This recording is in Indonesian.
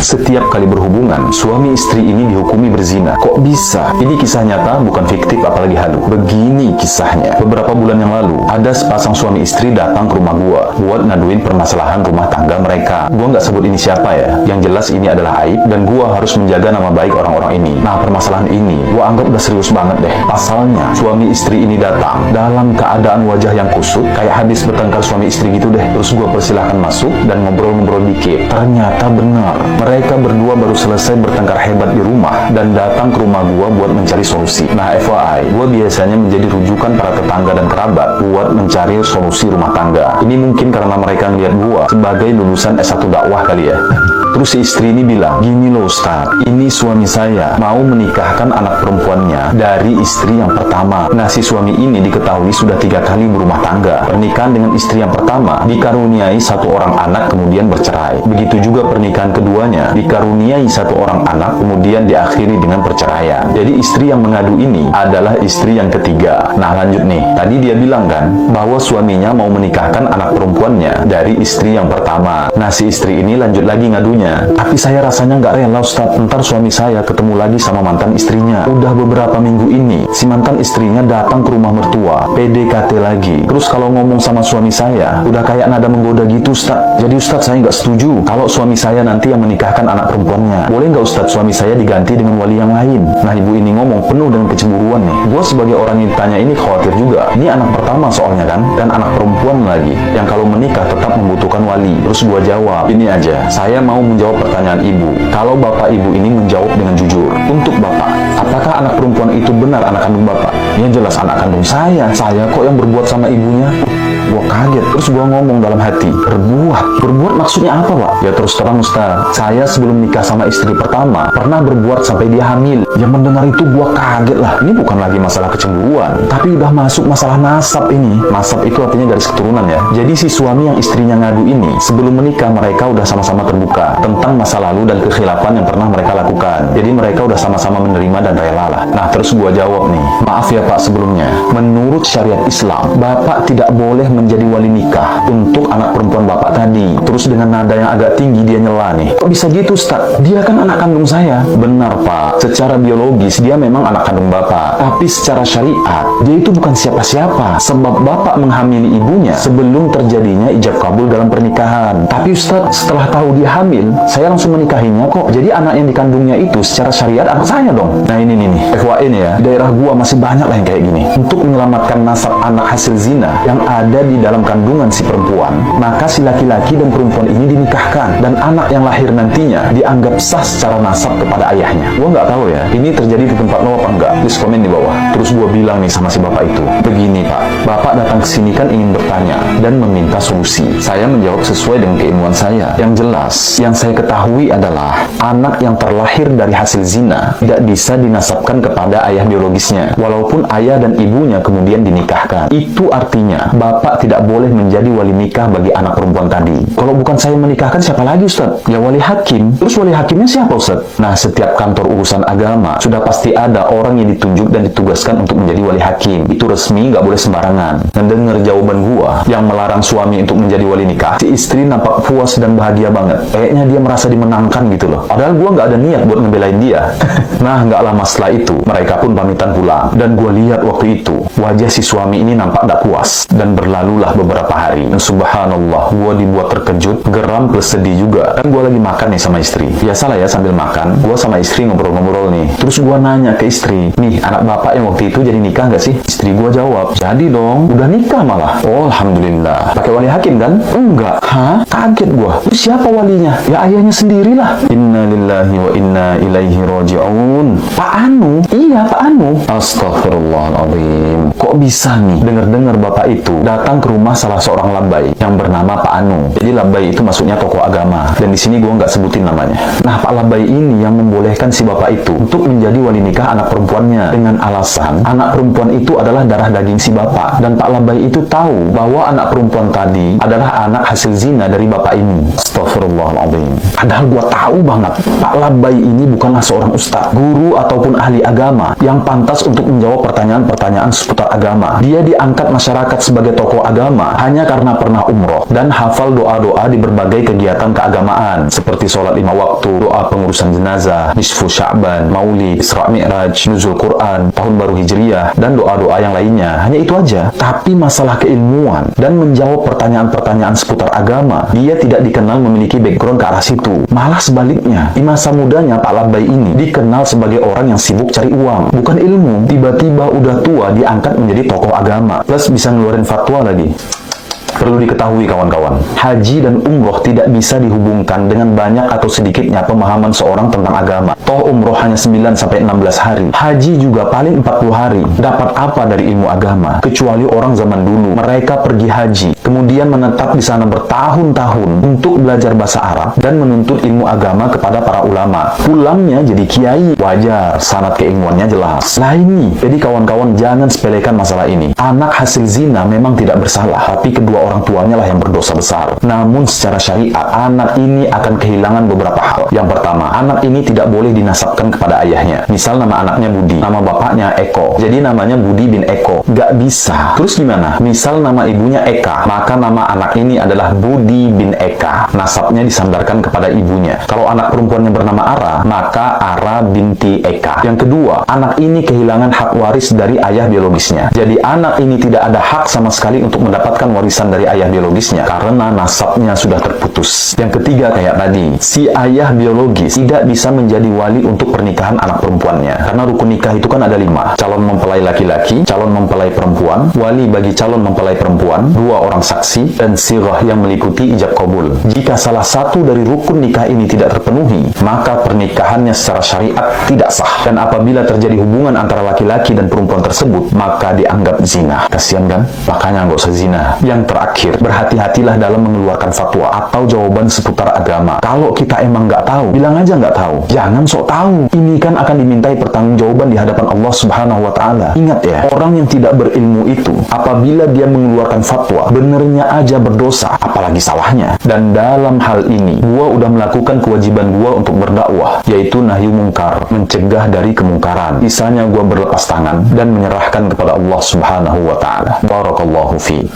Setiap kali berhubungan, suami istri ini dihukumi berzina. Kok bisa? Ini kisah nyata, bukan fiktif apalagi halu. Begini kisahnya. Beberapa bulan yang lalu, ada sepasang suami istri datang ke rumah gua buat ngaduin permasalahan rumah tangga mereka. Gua nggak sebut ini siapa ya. Yang jelas ini adalah aib dan gua harus menjaga nama baik orang-orang ini. Nah, permasalahan ini gua anggap udah serius banget deh. Pasalnya, suami istri ini datang dalam keadaan wajah yang kusut, kayak habis bertengkar suami istri gitu deh. Terus gua persilahkan masuk dan ngobrol-ngobrol dikit. Ternyata benar, mereka berdua baru selesai bertengkar hebat di rumah dan datang ke rumah gua buat mencari solusi. Nah, FYI, gua biasanya menjadi rujukan para tetangga dan kerabat buat mencari solusi rumah tangga. Ini mungkin karena mereka ngeliat gua sebagai lulusan S1 dakwah kali ya. Terus si istri ini bilang, gini loh Ustaz, ini suami saya mau menikahkan anak perempuannya dari istri yang pertama. Nah, si suami ini diketahui sudah 3 kali berumah tangga. Pernikahan dengan istri yang pertama dikaruniai 1 orang anak kemudian bercerai. Begitu juga pernikahan keduanya dikaruniai 1 orang anak kemudian diakhiri dengan perceraian. Jadi istri yang mengadu ini adalah istri yang ketiga. Nah, lanjut nih. Tadi dia bilang kan bahwa suaminya mau menikahkan anak perempuannya dari istri yang pertama. Nah, si istri ini lanjut lagi ngadunya. Tapi saya rasanya nggak rela Ustaz, ntar suami saya ketemu lagi sama mantan istrinya. Udah beberapa minggu ini, si mantan istrinya datang ke rumah mertua, PDKT lagi. Terus kalau ngomong sama suami saya, udah kayak nada menggoda gitu Ustaz. Jadi Ustaz, saya nggak setuju kalau suami saya nanti yang menikahkan anak perempuannya. Boleh nggak Ustaz suami saya diganti dengan wali yang lain? Nah, ibu ini ngomong penuh dengan kecemburuan nih. Gue sebagai orang yang ditanya ini khawatir juga. Ini anak pertama soalnya kan, dan anak perempuan lagi, yang kalau menikah tetap membutuhkan wali. Terus gue jawab, ini aja, saya mau menjawab pertanyaan ibu. Kalau bapak ibu ini menjawab dengan jujur, untuk bapak, apakah anak perempuan itu benar anak kandung bapak? Ya jelas anak kandung saya kok yang berbuat sama ibunya. Gua kaget, terus gua ngomong dalam hati, berbuat maksudnya apa Pak? Ya terus terang Ustaz, saya sebelum nikah sama istri pertama pernah berbuat sampai dia hamil. Yang mendengar itu gua kaget lah. Ini bukan lagi masalah kecemburuan, tapi udah masuk masalah nasab ini. Nasab itu artinya garis keturunan ya. Jadi si suami yang istrinya ngadu ini, sebelum menikah mereka udah sama-sama terbuka tentang masa lalu dan kekhilafan yang pernah mereka lakukan. Jadi mereka udah sama-sama menerima dan rela lah. Nah, terus gua jawab nih, maaf ya Pak sebelumnya, menurut syariat Islam, Bapak tidak boleh menjadi wali nikah untuk anak perempuan Bapak tadi. Terus dengan nada yang agak tinggi dia nyela nih, kok bisa gitu Ustaz? Dia kan anak kandung saya. Benar Pak, secara biologis dia memang anak kandung Bapak, tapi secara syariat dia itu bukan siapa-siapa, sebab Bapak menghamili ibunya sebelum terjadinya ijab kabul dalam pernikahan. Tapi Ustaz, setelah tahu dia hamil, saya langsung menikahinya kok. Jadi anak yang dikandungnya itu secara syariat anak saya dong. Nah ini nih, FYI nih ya, di daerah gua masih banyak lah yang kayak gini. Untuk menyelamatkan nasab anak hasil zina yang ada di dalam kandungan si perempuan, maka si laki-laki dan perempuan ini dinikahkan, dan anak yang lahir nantinya dianggap sah secara nasab kepada ayahnya. Gua nggak tahu ya, ini terjadi di tempat lo apa enggak? Please komen di bawah. Terus gua bilang nih sama si bapak itu, begini Pak, Bapak datang ke sini kan ingin bertanya dan meminta solusi. Saya menjawab sesuai dengan keilmuan saya. Yang jelas, yang saya ketahui adalah anak yang terlahir dari hasil zina tidak bisa dinasabkan kepada ayah biologisnya, walaupun ayah dan ibunya kemudian dinikahkan. Itu artinya Bapak tidak boleh menjadi wali nikah bagi anak perempuan tadi. Kalau bukan saya menikahkan, siapa lagi Ustaz? Ya wali hakim. Terus wali hakimnya siapa Ustaz? Nah, setiap kantor urusan agama sudah pasti ada orang yang ditunjuk dan ditugaskan untuk menjadi wali hakim. Itu resmi, nggak boleh sembarangan. Ngedenger jawaban gua yang melarang suami untuk menjadi wali nikah, si istri nampak puas dan bahagia banget. Kayaknya dia merasa dimenangkan gitu loh. Padahal gua nggak ada niat buat ngebelain dia. Nah, nggak lama setelah itu mereka pun pamitan pulang, dan gua lihat waktu itu wajah si suami ini nampak tak puas. Dan berlalulah beberapa hari, dan subhanallah gua dibuat terkejut, geram plus sedih juga. Kan gua lagi makan nih sama istri. Biasalah ya, sambil makan gua sama istri ngobrol-ngobrol nih. Terus gua nanya ke istri, nih anak bapak yang waktu itu jadi nikah nggak sih? Istri gua jawab, jadi dong, udah nikah malah. Oh alhamdulillah. Pakai wali hakim kan? Enggak. Hah? Kaget gua. Terus siapa walinya? Ya ayahnya sendirilah. Inna lillahi wa inna ilaihi raji'un. Pak Anu? Iya Pak Anu. Astagfirullahaladzim. Kok bisa nih dengar-dengar bapak itu datang ke rumah salah seorang labai yang bernama Pak Anu. Jadi labai itu maksudnya tokoh agama, dan di sini gua nggak sebutin namanya. Nah, Pak Labai ini yang membolehkan si bapak itu untuk menjadi wali nikah anak perempuannya dengan alasan anak perempuan itu adalah darah daging si bapak, dan Pak Labai itu tahu bahwa anak perempuan tadi adalah anak hasil zina dari bapak ini. Astagfirullahaladzim. Padahal gua tahu banget Pak Labai ini bukanlah seorang ustaz, guru ataupun ahli agama yang pantas untuk menjawab pertanyaan-pertanyaan seputar agama. Dia diangkat masyarakat sebagai tokoh tokoh agama hanya karena pernah umroh dan hafal doa-doa di berbagai kegiatan keagamaan seperti sholat 5 waktu, doa pengurusan jenazah, nisfu Sya'ban, Maulid, Isra Mi'raj, nuzul Quran, tahun baru Hijriyah, dan doa-doa yang lainnya. Hanya itu aja. Tapi masalah keilmuan dan menjawab pertanyaan-pertanyaan seputar agama, dia tidak dikenal memiliki background ke arah situ. Malah sebaliknya, di masa mudanya Pak Labai ini dikenal sebagai orang yang sibuk cari uang, bukan ilmu. Tiba-tiba udah tua diangkat menjadi tokoh agama, plus bisa ngeluarin fatwa lagi. Perlu diketahui kawan-kawan, haji dan umroh tidak bisa dihubungkan dengan banyak atau sedikitnya pemahaman seorang tentang agama. Toh umroh hanya 9-16 hari, haji juga paling 40 hari. Dapat apa dari ilmu agama? Kecuali orang zaman dulu, mereka pergi haji, kemudian menetap di sana bertahun-tahun untuk belajar bahasa Arab dan menuntut ilmu agama kepada para ulama. Pulangnya jadi kiai, wajar, sanad keilmuannya jelas. Nah ini, jadi kawan-kawan jangan sepelekan masalah ini. Anak hasil zina memang tidak bersalah, tapi kedua orang tuanya lah yang berdosa besar. Namun secara syariat, anak ini akan kehilangan beberapa hal. Yang pertama, anak ini tidak boleh dinasabkan kepada ayahnya. Misal nama anaknya Budi, nama bapaknya Eko, jadi namanya Budi bin Eko. Gak bisa. Terus gimana? Misal nama ibunya Eka, maka nama anak ini adalah Budi bin Eka. Nasabnya disandarkan kepada ibunya. Kalau anak perempuannya bernama Ara, maka Ara binti Eka. Yang kedua, anak ini kehilangan hak waris dari ayah biologisnya. Jadi anak ini tidak ada hak sama sekali untuk mendapatkan warisan dari ayah biologisnya karena nasabnya sudah terputus. Yang ketiga kayak tadi, si ayah biologis tidak bisa menjadi wali untuk pernikahan anak perempuannya karena rukun nikah itu kan ada 5: calon mempelai laki-laki, calon mempelai perempuan, wali bagi calon mempelai perempuan, 2 orang saksi, dan sirah yang meliputi ijab kabul. Jika salah satu dari rukun nikah ini tidak terpenuhi, maka pernikahannya secara syariat tidak sah, dan apabila terjadi hubungan antara laki-laki dan perempuan tersebut maka dianggap zina. Kasian kan? Makanya nggak usah zina. Yang terakhir, berhati-hatilah dalam mengeluarkan fatwa atau jawaban seputar agama. Kalau kita emang nggak tahu, bilang aja nggak tahu. Jangan sok tahu. Ini kan akan dimintai pertanggungjawaban di hadapan Allah Subhanahu wa Ta'ala. Ingat ya, orang yang tidak berilmu itu, apabila dia mengeluarkan fatwa, benernya aja berdosa, apalagi salahnya. Dan dalam hal ini, gua udah melakukan kewajiban gua untuk berdakwah, yaitu nahyu mungkar, mencegah dari kemungkaran. Sisanya gua berlepas tangan dan menyerahkan kepada Allah Subhanahu wa Ta'ala. Barakallahu fiik.